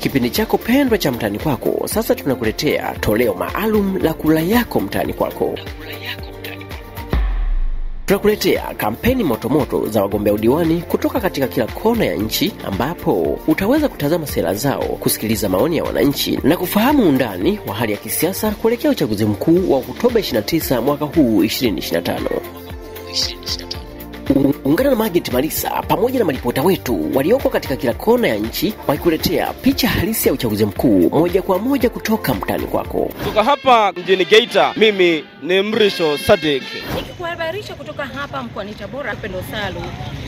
Kipindi chako pendwa cha mtaani kwako, sasa tunakuletea toleo maalum la kura yako mtaani kwako. Tunakuletea kampeni motomoto za wagombea udiwani kutoka katika kila kona ya nchi, ambapo utaweza kutazama sera zao, kusikiliza maoni ya wananchi na kufahamu undani wa hali ya kisiasa kuelekea uchaguzi mkuu wa Oktoba 29 mwaka huu 2025. Ungana na Margaret Malisa pamoja na maripota wetu walioko katika kila kona ya nchi wakikuletea picha halisi ya uchaguzi mkuu moja kwa moja kutoka mtaani kwako. Kutoka hapa mjini Geita, mimi ni Mrisho Sadik. Nikikuhabarisha kutoka hapa mkoani Tabora, Pendo Salu,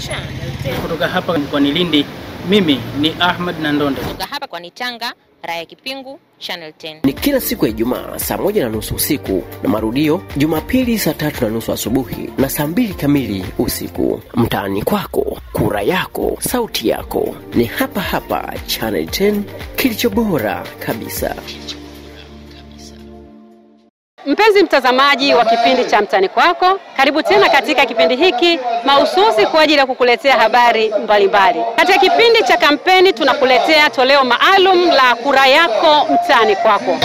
Channel 10. Kutoka hapa mkoani Lindi, mimi ni Ahmed Nandonde. Kutoka hapa kwa Tanga, Raya Kipingu, Channel 10. Ni kila siku ya Ijumaa saa 1:30 usiku na marudio Jumapili saa 3:30 asubuhi na saa 2 kamili usiku. Mtaani kwako, kura yako, sauti yako. Ni hapa hapa Channel 10, kilicho bora kabisa. Mpenzi mtazamaji wa kipindi cha mtaani kwako, karibu tena katika kipindi hiki mahususi kwa ajili ya kukuletea habari mbalimbali. Katika kipindi cha kampeni tunakuletea toleo maalum la kura yako mtaani kwako.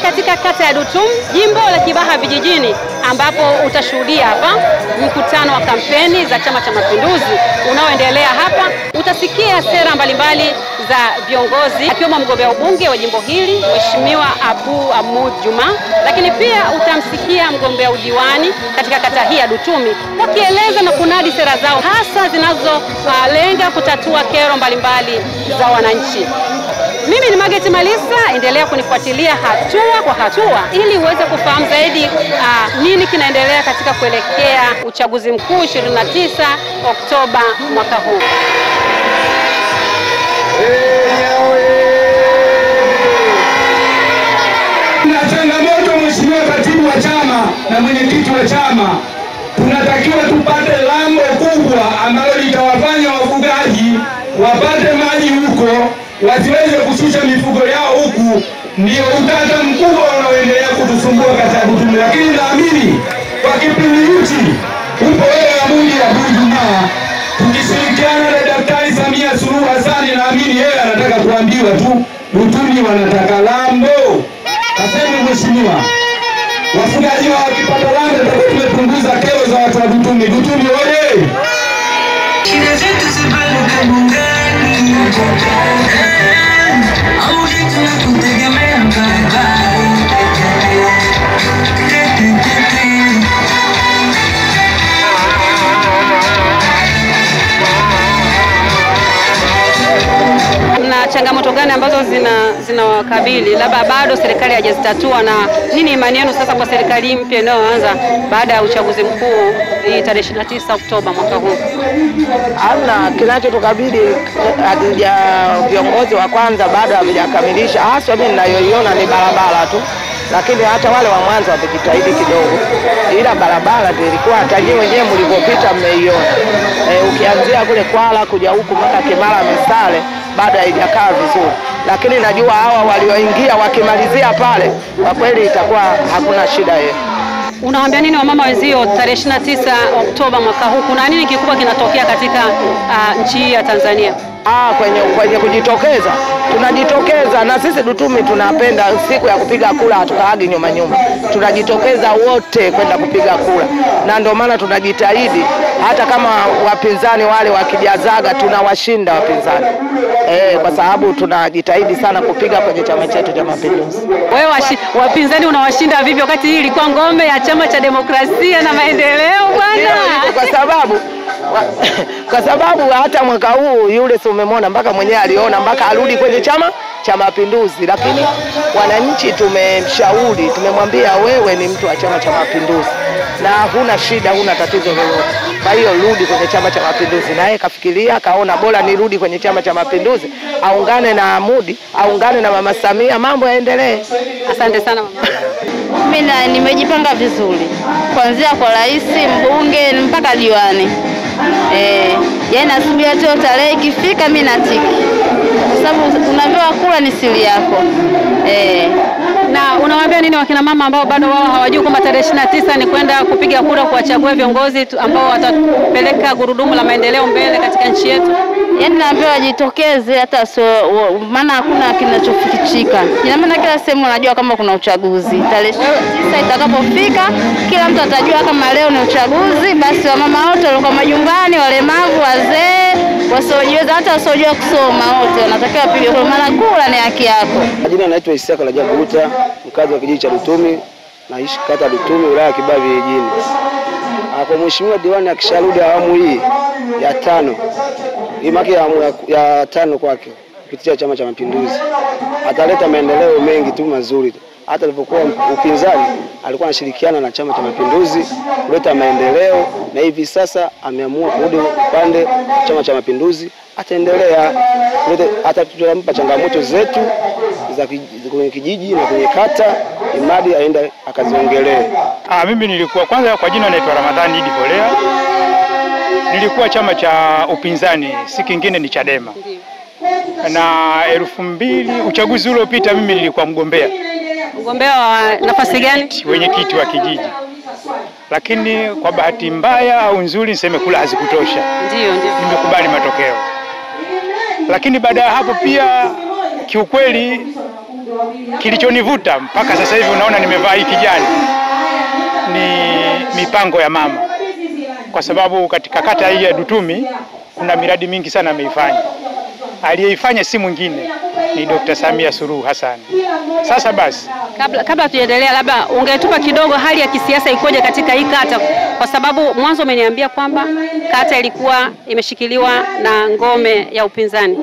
Katika kata ya Dutum, jimbo la Kibaha vijijini, ambapo utashuhudia hapa mkutano wa kampeni za Chama cha Mapinduzi unaoendelea hapa. Utasikia sera mbalimbali za viongozi akiwemo mgombea ubunge wa jimbo hili Mheshimiwa Abu Ahmud Juma, lakini pia utamsikia mgombea udiwani katika kata hii ya Dutumi wakieleza na kunadi sera zao hasa zinazolenga kutatua kero mbalimbali za wananchi. Mimi ni Margaret Malisa, endelea kunifuatilia hatua kwa hatua ili uweze kufahamu zaidi nini kinaendelea katika kuelekea uchaguzi mkuu 29 Oktoba mwaka huu. Na changamoto Mheshimiwa Katibu wa chama na mwenyekiti wa chama, tunatakiwa tupate lango kubwa ambalo litawafanya wafugaji wapate maji huko, wasiweze kushusha mifugo yao huku. Ndio utata mkubwa unaoendelea kutusumbua katika Dutumi, lakini naamini kwa kipindi hichi upo wewe Abu Juma, tukishirikiana na Daktari Samia Suluhu Hassan, naamini yeye anataka kuambiwa tu Dutumi wanataka lambo. Asante Mheshimiwa, wafugaji wao wakipata lambo tutakuwa tumepunguza kero za watu wa Dutumi. Dutumi oye! Shida zetu zipanuka bungani, au tunakutegemea mbaya. Na changamoto gani ambazo zinawakabili labda bado serikali haijazitatua, na nini imani yenu sasa kwa serikali mpya inayoanza baada ya uchaguzi mkuu tarehe 29 Oktoba mwaka huu? Hamna kinachotukabili, viongozi wa kwanza bado hawajakamilisha. Hasa mimi ninayoiona ni barabara tu, lakini hata wale wa mwanzo wamejitahidi kidogo, ila barabara ndio ilikuwa hata nyinyi wenyewe mlipopita mmeiona. Ukianzia kule Kwala kuja huku mpaka Kimara Misale bado haijakaa vizuri, lakini najua hawa walioingia wakimalizia pale kwa kweli itakuwa hakuna shida hiyo. Unawaambia nini wamama wenzio tarehe 29 Oktoba mwaka huu? Kuna nini kikubwa kinatokea katika nchi ya Tanzania? Kwenye kujitokeza, tunajitokeza na sisi Dutumi tunapenda siku ya kupiga kura, hatukaagi nyuma. Tunajitokeza wote kwenda kupiga kura, na ndio maana tunajitahidi hata kama wapinzani wale wakijazaga tunawashinda wapinzani. Kwa sababu tunajitahidi sana kupiga kwenye chama chetu cha Mapinduzi. Wewe wapinzani unawashinda vipi wakati hii ilikuwa ngome ya Chama cha Demokrasia na Maendeleo bwana? Kwa sababu hata mwaka huu yule si umemwona mpaka mwenyewe aliona mpaka arudi kwenye Chama cha Mapinduzi, lakini wananchi tumemshauri, tumemwambia wewe ni mtu wa Chama cha Mapinduzi na huna shida, huna tatizo lolote, kwa hiyo rudi kwenye Chama cha Mapinduzi. Naye kafikiria kaona bora nirudi kwenye Chama cha Mapinduzi, aungane na Ahmudi, aungane na Mama Samia, mambo yaendelee. Asante sana mama. Mimi nimejipanga vizuri kuanzia kwa rais, mbunge mpaka diwani. Yaani nasubiri tu tarehe ikifika mimi natiki. kwa sababu unaambiwa kula ni siri yako. Na unawaambia nini wakina mama ambao bado wao hawajui kwamba tarehe 29 ni kwenda kupiga kura kuwachagua viongozi ambao watapeleka gurudumu la maendeleo mbele katika nchi yetu? Yaani naambiwa wajitokeze, hata maana hakuna kinachofichika. Ina maana kila sehemu unajua kama kuna uchaguzi. Tarehe 29 itakapofika, kila mtu atajua kama leo ni uchaguzi. Basi wamama wote walio majumbani, walemavu, wazee, wasiojiweza, hata wasiojua kusoma, wote wanatakiwa wapige kura, maana kura ni haki yako. Jina naitwa Isaka Rajabu Buta, mkazi wa kijiji cha Dutumi, naishi kata Dutumi, wilaya ya Kibaha vijijini. Kwa mheshimiwa diwani akisharudi awamu hii ya 5, imaki ya 5 kwake kupitia Chama cha Mapinduzi, ataleta maendeleo mengi tu mazuri. Hata alipokuwa upinzani alikuwa anashirikiana na Chama cha Mapinduzi kuleta maendeleo, na hivi sasa ameamua kurudi upande Chama cha Mapinduzi, ataendelea hata tutampa changamoto zetu za kwenye kijiji na kwenye kata, imadi aende akaziongelee. Mimi nilikuwa kwanza, kwa jina naitwa Ramadhani Idi Polea. Nilikuwa chama cha upinzani, si kingine ni Chadema. Na 2000 uchaguzi uliopita mimi nilikuwa mgombea. Mgombea wa nafasi gani? Wenyekiti wa kijiji. Lakini kwa bahati mbaya au nzuri niseme kula hazikutosha. Ndio. Nimekubali matokeo. Lakini baada ya hapo pia kiukweli kilichonivuta mpaka sasa hivi unaona nimevaa hii kijani ni mipango ya mama. Kwa sababu katika kata hii ya Dutumi kuna miradi mingi sana ameifanya. Aliyeifanya si mwingine ni Dr. Samia Suluhu Hassan. Sasa basi, kabla tuendelea, labda ungetupa kidogo hali ya kisiasa ikoje katika hii kata, kwa sababu mwanzo umeniambia kwamba kata ilikuwa imeshikiliwa na ngome ya upinzani.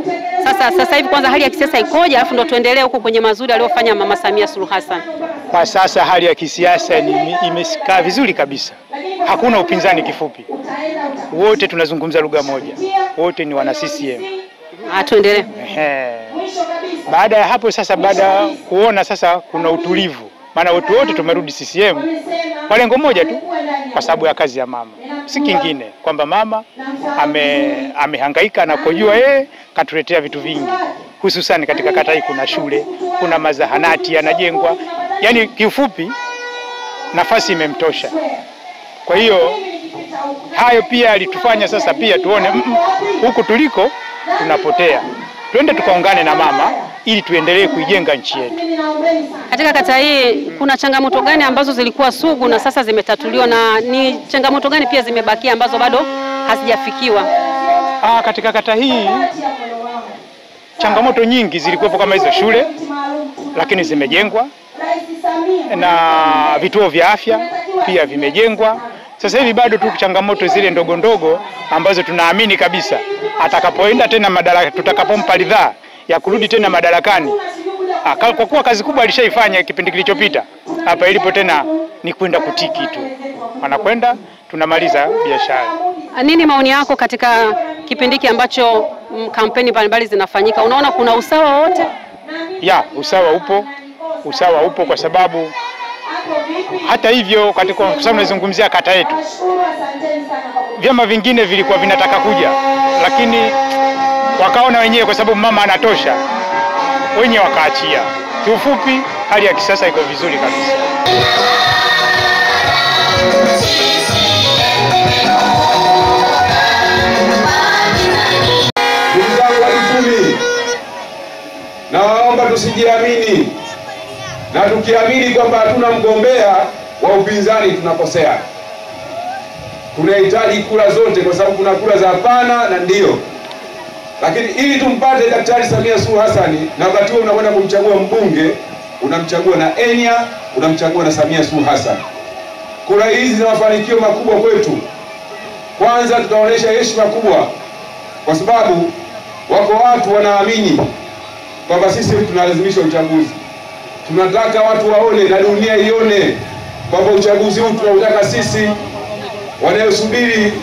Sasa hivi kwanza hali ya kisiasa ikoje, alafu ndo tuendelee huko kwenye mazuri aliyofanya Mama Samia Suluhu Hassan. Kwa sasa hali ya kisiasa imekaa vizuri kabisa. Hakuna upinzani kifupi. Wote tunazungumza lugha moja. Wote ni wana CCM. Tuendelee. Baada ya hapo sasa, baada ya kuona sasa kuna utulivu, maana watu wote tumerudi CCM kwa lengo moja tu, kwa sababu ya kazi ya mama. Si kingine, kwamba mama amehangaika na kujua katuletea vitu vingi. Hususan katika kata hii kuna shule, kuna mazahanati yanajengwa. Yaani kiufupi nafasi imemtosha. Kwa hiyo hayo pia alitufanya sasa pia tuone huku tuliko tunapotea. Twende tukaungane na mama ili tuendelee kuijenga nchi yetu. Katika kata hii kuna changamoto gani ambazo zilikuwa sugu na sasa zimetatuliwa, na ni changamoto gani pia zimebakia ambazo bado hazijafikiwa? Katika kata hii changamoto nyingi zilikuwepo, kama hizo shule, lakini zimejengwa, na vituo vya afya pia vimejengwa. Sasa hivi bado tu changamoto zile ndogo ndogo ambazo tunaamini kabisa atakapoenda tena madaraka, tutakapompa ridhaa ya kurudi tena madarakani, kwa kuwa kazi kubwa alishaifanya kipindi kilichopita, hapa ilipo tena ni kwenda kutiki tu. Anakwenda tunamaliza biashara. Nini maoni yako katika kipindi hiki ambacho kampeni mbalimbali zinafanyika? Unaona kuna usawa wote? Usawa upo kwa sababu hata hivyo katika kwa sababu nazungumzia kata yetu, vyama vingine vilikuwa vinataka kuja, lakini wakaona wenyewe kwa sababu mama anatosha, wenyewe wakaachia. Kiufupi hali ya kisasa iko vizuri kabisa. Naomba tusijiamini, na tukiamini kwamba hatuna mgombea wa upinzani tunakosea. Tunahitaji kura zote, kwa sababu kuna kura za hapana na ndio. Lakini ili tumpate Daktari Samia Suluhu Hassan, na wakati huo unakwenda kumchagua mbunge, unamchagua na Enya, unamchagua na Samia Suluhu Hassan. Kura hizi zina mafanikio makubwa kwetu. Kwanza tutaonesha heshima kubwa, kwa sababu wako watu wanaamini kwamba sisi tunalazimisha uchaguzi. Tunataka watu waone na dunia ione kwamba uchaguzi huu tunautaka sisi. Wanayosubiri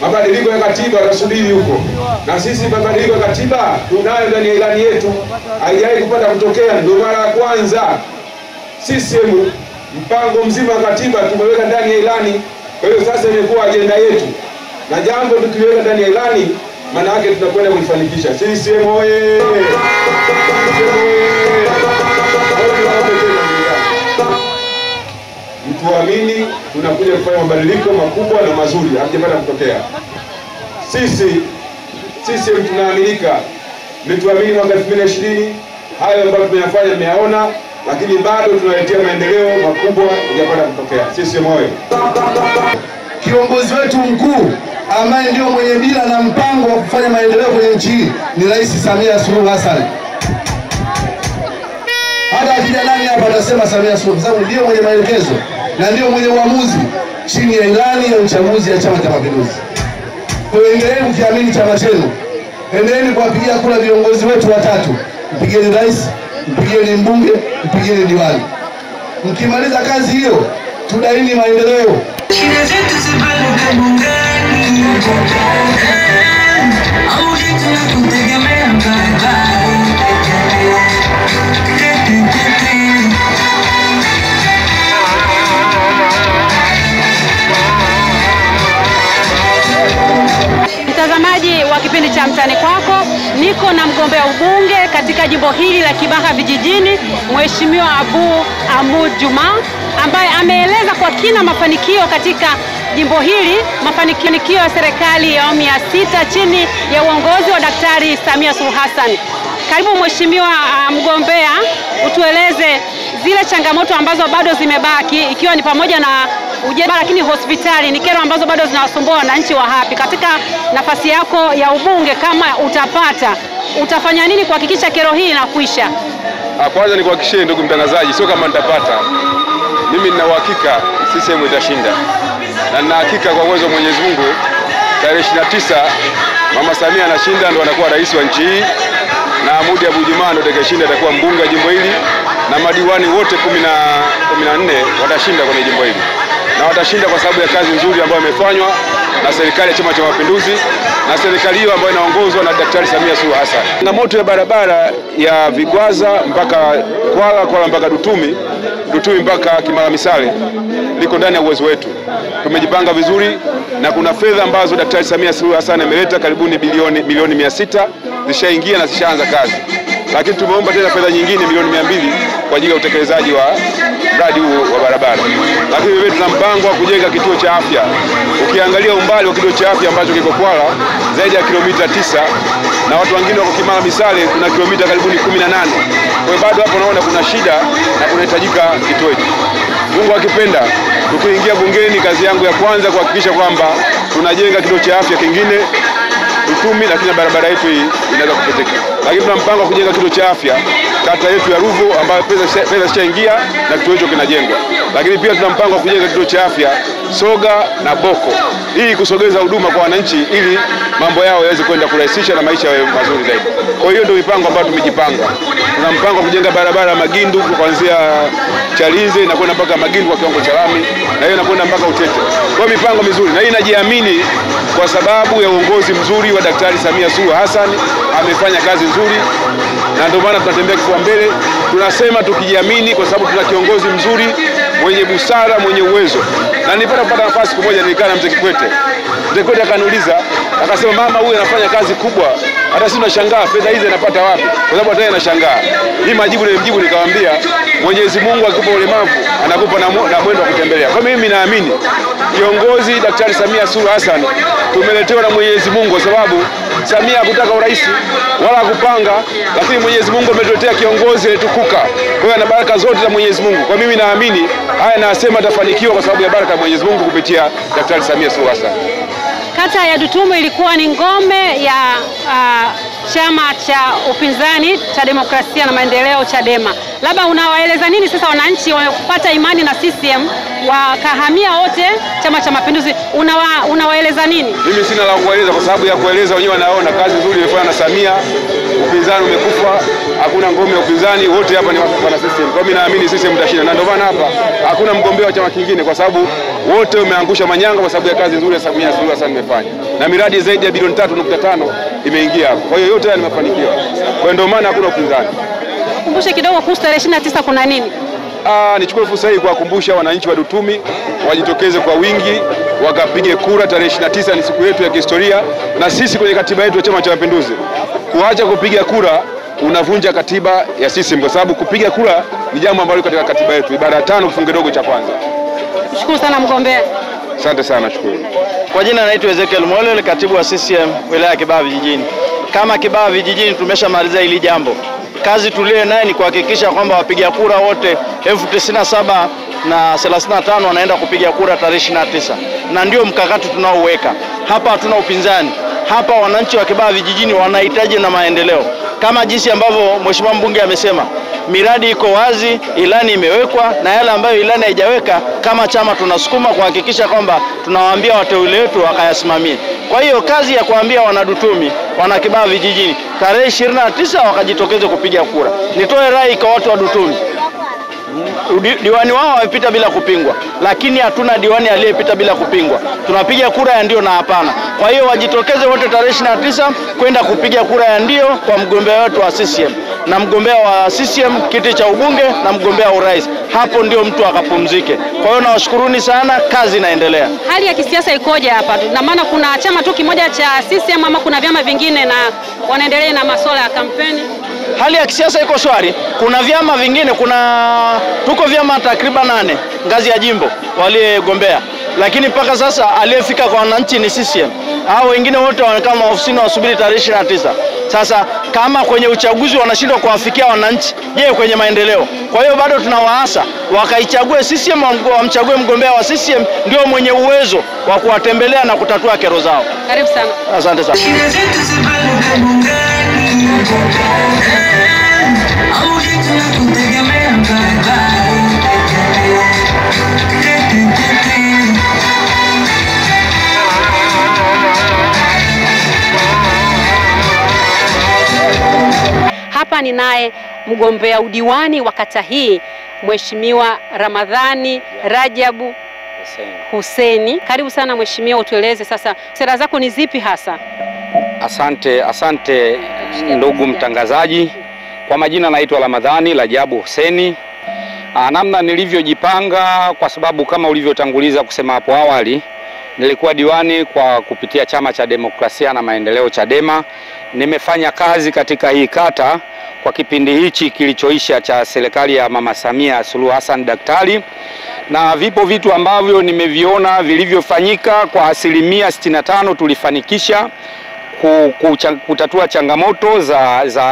mabadiliko ya katiba watasubiri huko, na sisi mabadiliko ya katiba tunayo ndani ya ilani yetu, haijawahi kupata kutokea, ndio mara ya kwanza. Sisi mpango mzima wa katiba tumeweka ndani ya ilani. Kwa hiyo sasa imekuwa ajenda yetu, na jambo tukiweka ndani ya ilani maana yake tunakwenda kulifanikisha. CCM oye! Mtuamini, tunakuja kufanya mabadiliko makubwa na mazuri hakijapata kutokea. Sisi tunaaminika. Mtuamini mwaka 2020 hayo ambayo tumeyafanya mmeyaona, lakini bado tunaletea maendeleo makubwa hakijapata kutokea. CCM oye! Kiongozi wetu mkuu ambaye ndio mwenye dira na mpango wa kufanya maendeleo kwenye nchi hii ni Rais Samia Suluhu Hassan. Hata akija nani hapa atasema Samia Suluhu, kwa sababu ndio mwenye maelekezo na ndio mwenye uamuzi chini ya ilani ya uchaguzi ya Chama cha Mapinduzi. Kwa hiyo endeleeni kukiamini chama chenu, endeleeni kuwapigia kura viongozi wetu watatu. Mpigeni rais, mpigeni mbunge, mpigeni diwani. Mkimaliza kazi hiyo, tudaini maendeleo. Mtazamaji wa kipindi cha Mtaani Kwako, niko na mgombea ubunge katika jimbo hili la Kibaha Vijijini, Mheshimiwa Abu Ahmud Juma, ambaye ameeleza kwa kina mafanikio katika jimbo hili, mafanikio ya serikali ya awamu ya 6 chini ya uongozi wa Daktari Samia Suluhu Hassan. Karibu Mheshimiwa mgombea, utueleze zile changamoto ambazo bado zimebaki, ikiwa ni pamoja na ujenzi, lakini hospitali ni kero ambazo bado zinawasumbua wananchi wa hapa. Katika nafasi yako ya ubunge, kama utapata, utafanya nini kuhakikisha kero hii inakwisha? Kwanza ni kuhakikishie ndugu mtangazaji, sio kama nitapata. Mimi nina uhakika CCM itashinda. Na nina hakika kwa uwezo wa Mwenyezi Mungu tarehe 29 Mama Samia anashinda, ndo anakuwa rais wa nchi hii, na Ahmud Abu Juma ndo atakayeshinda, atakuwa mbunge wa jimbo hili, na madiwani wote 14 watashinda kwenye jimbo hili. Na watashinda kwa sababu ya kazi nzuri ambayo imefanywa na serikali ya Chama cha Mapinduzi na serikali hiyo ambayo inaongozwa na Daktari Samia Suluhu Hassan. Changamoto ya barabara ya Vigwaza mpaka Kwala mpaka Dutumi mpaka Kimara Misale liko ndani ya uwezo wetu. Tumejipanga vizuri na kuna fedha ambazo Daktari Samia Suluhu Hassan ameleta karibuni milioni 600 zishaingia na zishaanza kazi. Lakini tumeomba tena fedha nyingine milioni 200 kwa ajili ya utekelezaji wa mradi huu wa barabara. Lakini vile tuna mpango wa kujenga kituo cha afya. Ukiangalia umbali wa kituo cha afya ambacho kiko Kwala zaidi ya kilomita 9 na watu wengine wako Kimara Misale kuna kilomita karibuni 18. Kwa hiyo bado hapo naona kuna shida na kunahitajika kituo hiki. Mungu akipenda, tukiingia bungeni, kazi yangu ya kwanza kuhakikisha kwamba tunajenga kituo cha afya kingine Dutumi, lakini barabara yetu hii inaweza kupitika. Lakini tuna mpango wa kujenga kituo cha afya kata yetu ya Ruvu ambayo pesa zishaingia na kituo hicho kinajengwa. Lakini pia tuna mpango wa kujenga kituo cha afya Soga na Boko, ili kusogeza huduma kwa wananchi ili mambo yao yaweze kwenda kurahisisha na maisha yawe mazuri zaidi. Kwa hiyo ndio mipango ambayo tumejipanga. Tuna mpango wa kujenga barabara ya Magindu kuanzia Chalinze na kwenda mpaka Magindu kwa kiwango cha lami, na hiyo inakwenda mpaka Utete. Kwa mipango mizuri, na hii inajiamini kwa sababu ya uongozi mzuri wa Daktari Samia Suluhu Hassan. Amefanya kazi nzuri na ndio maana tunatembea kifua mbele. Tunasema tukijiamini kwa sababu tuna kiongozi mzuri, mwenye busara, mwenye uwezo. Na nilipata kupata nafasi siku moja nilikaa na Mzee Kikwete. Mzee Kikwete akaniuliza, akasema mama huyu anafanya kazi kubwa, hata sisi tunashangaa fedha hizi anapata wapi? Kwa sababu hata yeye anashangaa. Mimi majibu nilimjibu nikamwambia, Mwenyezi Mungu akikupa ulemavu anakupa na mwendo wa kutembelea. Kwa mimi naamini kiongozi Daktari Samia Suluhu Hassan tumeletewa na Mwenyezi Mungu, kwa sababu Samia hakutaka urais wala kupanga, lakini Mwenyezi Mungu ametuletea kiongozi alitukuka. Kwa hiyo ana baraka zote za Mwenyezi Mungu. Kwa mimi naamini haya, nasema atafanikiwa kwa sababu ya baraka ya Mwenyezi Mungu kupitia Daktari Samia Suluhu Hassan. Kata ya Dutumi ilikuwa ni ngome ya chama cha upinzani cha Demokrasia na Maendeleo, Chadema. Labda unawaeleza nini sasa wananchi wamepata imani na CCM wakahamia wote Chama cha Mapinduzi, unawaeleza nini? Mimi sina la kueleza kwa sababu ya kueleza wenyewe wanaona kazi nzuri ilifanywa na Samia. Upinzani umekufa, hakuna ngome ya upinzani, wote hapa ni wana CCM. Kwa mimi naamini CCM itashinda, na ndio maana hapa hakuna mgombea wa chama kingine, kwa sababu wote umeangusha manyanga kwa sababu ya kazi nzuri ya Samia Suluhu Hassan imefanya. Na miradi zaidi ya bilioni 3.5 imeingia hapo. Kwa hiyo yote haya nimefanikiwa. Kwa ndio maana hakuna upinzani. Kumbushe kidogo kuhusu tarehe 29 kuna nini? Nichukue fursa hii kuwakumbusha wananchi wa Dutumi wajitokeze kwa wingi wakapige kura tarehe 29. Ni siku yetu ya kihistoria, na sisi kwenye katiba yetu ya Chama cha Mapinduzi, kuacha kupiga kura unavunja katiba ya CCM, kwa sababu kupiga kura ni jambo ambalo katika katiba yetu, ibara 5 kifungu kidogo cha kwanza. Shukuru sana mgombea. Asante sana, shukuru. Kwa jina naitwa Ezekiel Mwele, katibu wa CCM wilaya ya Kibaha Vijijini. Kama Kibaha Vijijini tumeshamaliza hili jambo. Kazi tulio nayo ni kuhakikisha kwamba wapiga kura wote 97,035 wanaenda kupiga kura tarehe 29. Na ndio mkakati tunaouweka. Hapa hatuna upinzani. Hapa wananchi wa Kibaha Vijijini wanahitaji na maendeleo. Kama jinsi ambavyo Mheshimiwa mbunge amesema, miradi iko wazi, ilani imewekwa, na yale ambayo ilani haijaweka kama chama tunasukuma kuhakikisha kwamba tunawaambia wateule wetu wakayasimamie. Kwa hiyo kazi ya kuambia wanadutumi, wana Kibaha Vijijini tarehe 29 wakajitokeze kupiga kura. Nitoe rai kwa watu wa Dutumi. Diwani wao wamepita bila kupingwa, lakini hatuna diwani aliyepita bila kupingwa. Tunapiga kura ya ndio na hapana. Kwa hiyo wajitokeze wote tarehe 29 kwenda kupiga kura ya ndio kwa mgombea wetu wa CCM, na mgombea wa CCM kiti cha ubunge na mgombea wa urais. Hapo ndio mtu akapumzike. Kwa hiyo nawashukuruni sana, kazi inaendelea. Hali ya kisiasa ikoje hapa? Na maana kuna chama tu kimoja cha CCM ama kuna vyama vingine na wanaendelea na masuala ya kampeni? Hali ya kisiasa iko shwari. Kuna vyama vingine, tuko vyama takriban 8 ngazi ya jimbo waliogombea, lakini mpaka sasa aliyefika kwa wananchi ni CCM. Hao wengine wote wanakaa maofisini wasubiri tarehe 29. Sasa kama kwenye uchaguzi wanashindwa kuwafikia wananchi, je, kwenye maendeleo? Kwa hiyo bado tunawaasa wakaichague CCM, wamchague mgombea wa CCM, ndio mwenye uwezo wa kuwatembelea na kutatua kero zao. Karibu sana. Asante sana. Hapa ni naye mgombea udiwani wa kata hii, Mheshimiwa Ramadhani Rajabu Huseni. Karibu sana mheshimiwa, utueleze sasa sera zako ni zipi hasa? Asante ndugu mtangazaji. Kwa majina naitwa Ramadhani Rajabu Huseni. Namna nilivyojipanga, kwa sababu kama ulivyotanguliza kusema hapo awali, nilikuwa diwani kwa kupitia Chama cha Demokrasia na Maendeleo Chadema. Nimefanya kazi katika hii kata kwa kipindi hichi kilichoisha cha serikali ya Mama Samia Suluhu Hassan daktari, na vipo vitu ambavyo nimeviona vilivyofanyika kwa 65% tulifanikisha kutatua changamoto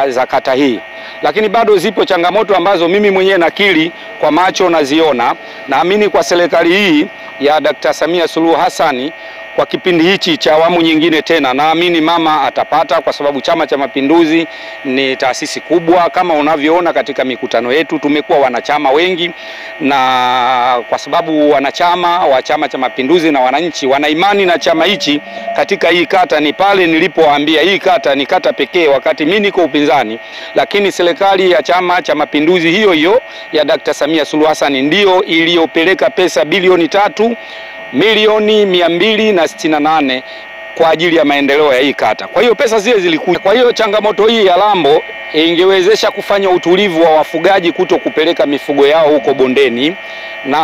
za kata hii. Lakini bado zipo changamoto ambazo mimi mwenyewe nakiri kwa macho naziona. Naamini kwa serikali hii ya Dr. Samia Suluhu Hassan kwa kipindi hichi cha awamu nyingine tena, naamini mama atapata, kwa sababu Chama cha Mapinduzi ni taasisi kubwa. Kama unavyoona katika mikutano yetu tumekuwa wanachama wengi, na kwa sababu wanachama wa Chama cha Mapinduzi na wananchi wana imani na chama hichi katika hii kata. Ni pale nilipoambia hii kata ni kata pekee wakati mimi niko upinzani, lakini serikali ya Chama cha Mapinduzi hiyo hiyo ya Dr. Samia Suluhu Hassan ndio iliyopeleka pesa bilioni 3,268,000 kwa ajili ya maendeleo ya hii kata. Kwa hiyo pesa zile zilikuja. Kwa hiyo changamoto hii ya Lambo ingewezesha kufanya utulivu wa wafugaji kuto kupeleka mifugo yao huko bondeni, na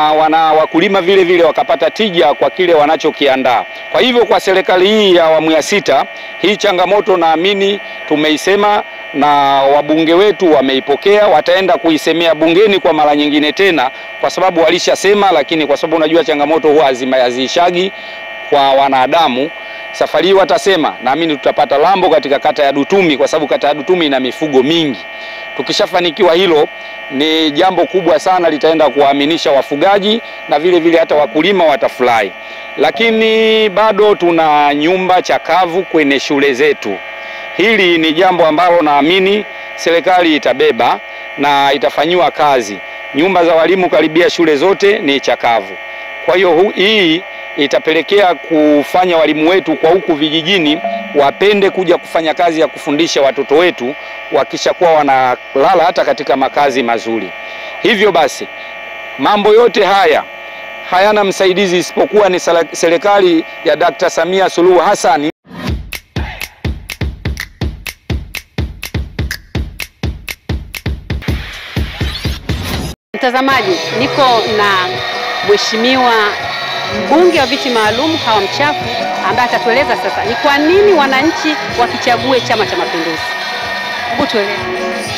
wakulima vile vile wakapata tija kwa kile wanachokiandaa. Kwa hivyo kwa serikali hii ya awamu ya 6, hii changamoto naamini tumeisema na wabunge wetu wameipokea, wataenda kuisemea bungeni kwa mara nyingine tena, kwa sababu walishasema. Lakini kwa sababu unajua changamoto huwa haziishagi kwa wanadamu, safari hii watasema, naamini tutapata Lambo katika kata ya Dutumi, kwa sababu kata ya Dutumi ina mifugo mingi. Tukishafanikiwa hilo ni jambo kubwa sana, litaenda kuwaaminisha wafugaji na vile vile hata wakulima watafurahi. Lakini bado tuna nyumba chakavu kwenye shule zetu. Hili ni jambo ambalo naamini serikali itabeba na itafanyiwa kazi. Nyumba za walimu karibia shule zote ni chakavu. Kwa hiyo hii itapelekea kufanya walimu wetu kwa huku vijijini wapende kuja kufanya kazi ya kufundisha watoto wetu, wakishakuwa wanalala hata katika makazi mazuri. Hivyo basi mambo yote haya hayana msaidizi isipokuwa ni serikali ya Dr. Samia Suluhu Hassan. Mtazamaji, niko na Mheshimiwa mbunge wa viti maalum Hawa Mchafu, ambaye atatueleza sasa ni kwa nini wananchi wakichague Chama cha Mapinduzi. Hebu tueleze.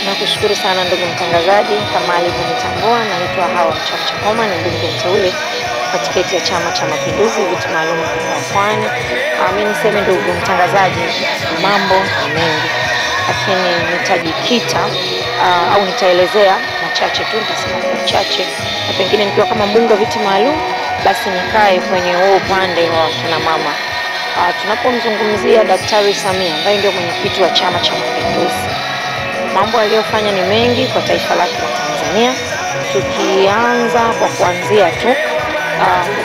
Nakushukuru sana ndugu mtangazaji, kama alivyonitambua, naitwa Hawa Mchafu Chakoma, ni mbunge mteule kwa tiketi ya Chama cha Mapinduzi viti maalum kwa Pwani. Mimi niseme ndugu mtangazaji, mambo ni mengi, lakini nitajikita au nitaelezea machache tu, nitasema kwa uchache, na pengine nikiwa kama mbunge wa viti maalum basi nikae kwenye huo upande wa kina mama. Tunapomzungumzia Daktari Samia ambaye ndio mwenyekiti wa Chama cha Mapinduzi, mambo aliyofanya ni mengi kwa taifa lake la Tanzania, tukianza kwa kuanzia tu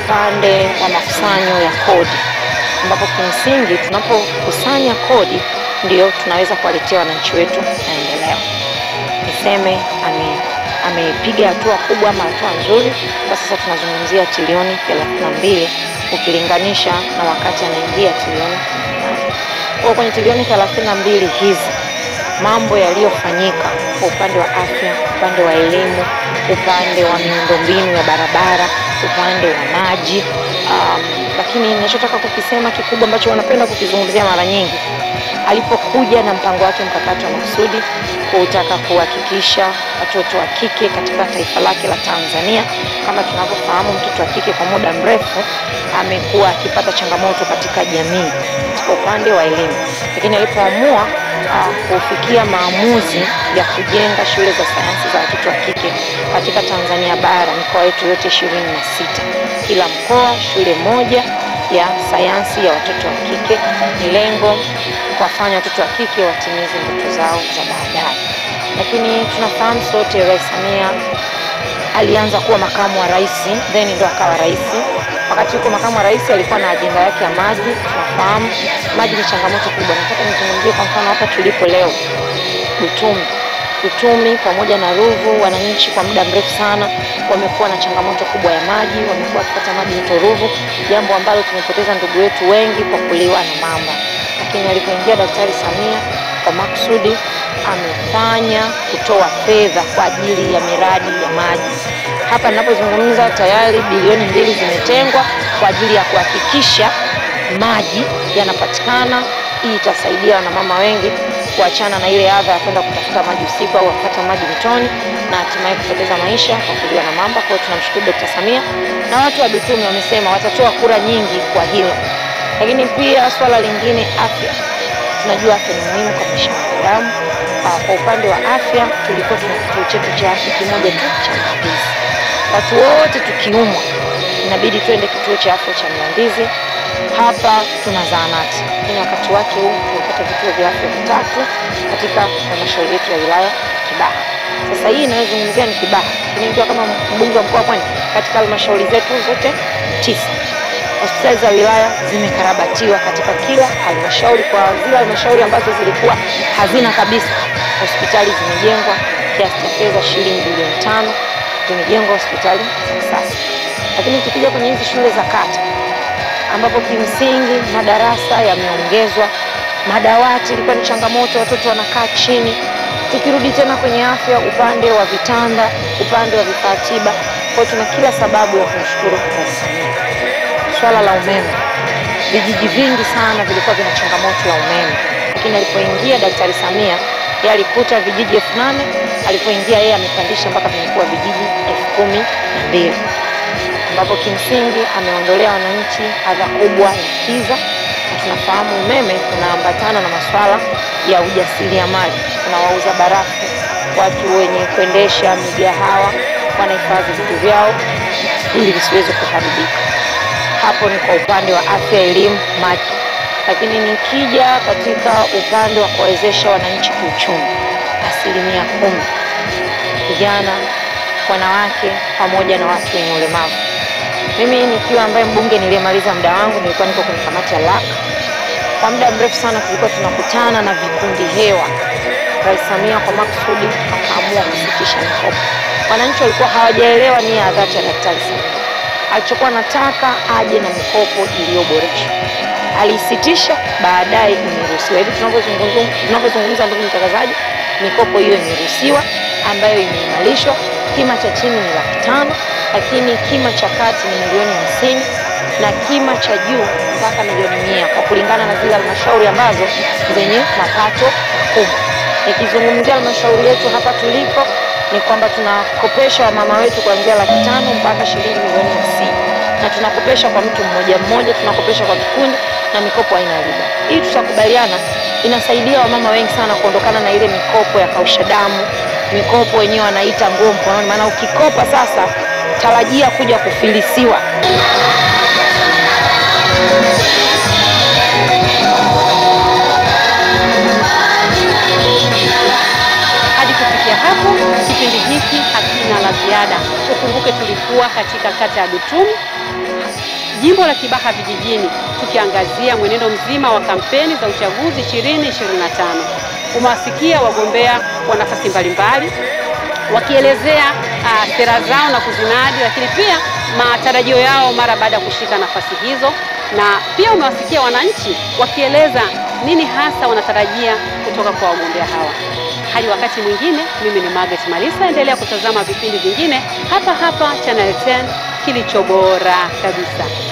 upande wa makusanyo ya kodi, ambapo kimsingi tunapokusanya kodi ndio tunaweza kuwaletea wananchi wetu maendeleo. Niseme amepiga hatua kubwa, hatua nzuri. Kwa sasa tunazungumzia trilioni 32 ukilinganisha na wakati anaingia trilioni 8. Kwa kwenye trilioni 32 hizi, mambo yaliyofanyika kwa upande wa afya, upande wa elimu, upande wa miundombinu ya barabara, upande wa maji, lakini ninachotaka kukisema kikubwa ambacho wanapenda kukizungumzia mara nyingi, alipokuja na mpango wake mkakati wa makusudi kutaka kuhakikisha watoto wa kike katika taifa lake la Tanzania. Kama tunavyofahamu, mtoto wa kike kwa muda mrefu amekuwa akipata changamoto katika jamii katika upande wa elimu, lakini alipoamua kufikia maamuzi ya kujenga shule za sayansi za watoto wa kike katika Tanzania bara, mikoa yetu yote 26, kila mkoa shule moja ya sayansi ya watoto wa kike, ni lengo kuwafanya watoto wa kike watimize ndoto zao za baadaye. Lakini tunafahamu sote Rais Samia alianza kuwa makamu wa rais, then ndo akawa rais. Wakati yuko makamu wa rais alikuwa na ajenda yake ya maji. Tunafahamu maji ni changamoto kubwa. Nataka nizungumzie kwa mfano hapa tulipo leo, Utumi pamoja na Ruvu, wananchi kwa muda mrefu sana wamekuwa na changamoto kubwa ya maji, wamekuwa wakipata maji mto Ruvu, jambo ambalo tumepoteza ndugu wetu wengi kwa kuliwa na mamba. Lakini alipoingia Daktari Samia kwa makusudi amefanya kutoa fedha kwa ajili ya miradi ya maji. Hapa ninapozungumza tayari bilioni 2 zimetengwa kwa ajili ya kuhakikisha maji yanapatikana. Hii itasaidia wanamama wengi kuachana na ile adha ya kwenda kutafuta maji usiku au kupata maji mtoni na hatimaye kupoteza maisha kwa kuliwa na mamba. Kwa hiyo tunamshukuru Dr. Samia, na watu wa Dutumi wamesema watatoa kura nyingi kwa hilo. Lakini pia swala lingine, afya. Tunajua afya ni muhimu kwa maisha ya binadamu. Kwa upande wa afya tulikuwa tuna kituo chetu cha afya kimoja tu cha Mlandizi. Watu wote tukiumwa inabidi tuende kituo cha afya cha Mlandizi. Hapa tuna zahanati, lakini wakati wake huu tunapata vituo vya afya 3 katika halmashauri yetu ya wilaya Kibaha. Sasa hii inayozungumzia ni Kibaha, lakini nikiwa kama mbunge wa mkoa wa Pwani, katika halmashauri zetu zote 9 hospitali za wilaya zimekarabatiwa katika kila halmashauri. Kwa zile halmashauri ambazo zilikuwa hazina kabisa, hospitali zimejengwa kiasi cha fedha shilingi bilioni 5, zimejengwa hospitali za kisasa. Lakini tukija kwenye hizi shule za kata, ambapo kimsingi madarasa yameongezwa, madawati ilikuwa ni changamoto, watoto wanakaa chini. Tukirudi tena kwenye afya, upande wa vitanda, upande wa vifaa tiba, kwa tuna kila sababu ya kumshukuru Rais Samia. Swala la umeme, vijiji vingi sana vilikuwa vina changamoto ya umeme, lakini alipoingia Daktari Samia yeye alikuta vijiji 8,000, alipoingia yeye amepandisha mpaka vimekuwa vijiji 12,000, ambapo kimsingi ameondolea wananchi adha kubwa ya kiza. Na tunafahamu umeme unaambatana na masuala ya ujasiriamali. Kuna wauza barafu, watu wenye kuendesha migahawa wanahifadhi vitu vyao ili visiweze kuharibika. Hapo ni kwa upande wa afya, elimu, maji. Lakini nikija katika upande wa kuwezesha wananchi kiuchumi, 10%, vijana, wanawake pamoja na watu wenye ulemavu. Mimi nikiwa ambaye mbunge niliyemaliza muda wangu, nilikuwa niko kwenye kamati ya LAC. Kwa muda mrefu sana tulikuwa tunakutana na vikundi hewa. Rais Samia kwa makusudi akaamua kusitisha mikopo. Wananchi walikuwa hawajaelewa nia ya dhati ya Daktari Samia. Alichokuwa anataka aje na mikopo iliyoboreshwa. Alisitisha, baadaye imeruhusiwa. Hivi tunavyozungumza ndugu mtangazaji, mikopo hiyo imeruhusiwa ambayo imeimarishwa. Kima cha chini ni 500,000, lakini kima cha kati ni milioni 50, na kima cha juu mpaka milioni 100 kwa kulingana na zile halmashauri ambazo zenye mapato makubwa. Nikizungumzia halmashauri yetu hapa tulipo ni kwamba tunakopesha wamama wetu kuanzia Laki5 mpaka shilingi milioni 50. Na tunakopesha kwa mtu mmoja mmoja, tunakopesha kwa kikundi na mikopo haina riba. Hii tutakubaliana inasaidia wamama wengi sana kuondokana na ile mikopo ya kausha damu, mikopo wenyewe wanaita nguo mkononi, maana ukikopa sasa tarajia kuja kufilisiwa. Hadi kufikia hapo, kipindi hiki hakina la ziada. Ukumbuke tulikuwa katika kata ya Dutumi, jimbo la Kibaha vijijini, tukiangazia mwenendo mzima wa kampeni za uchaguzi 2025. Umewasikia wagombea wa nafasi mbalimbali wakielezea sera zao na kuzinadi, lakini pia matarajio yao mara baada ya kushika nafasi hizo, na pia umewasikia wananchi wakieleza nini hasa wanatarajia kutoka kwa wagombea hawa. Hadi wakati mwingine, mimi ni Margaret Malisa. Endelea kutazama vipindi vingine hapa hapa Channel 10, kilicho bora kabisa.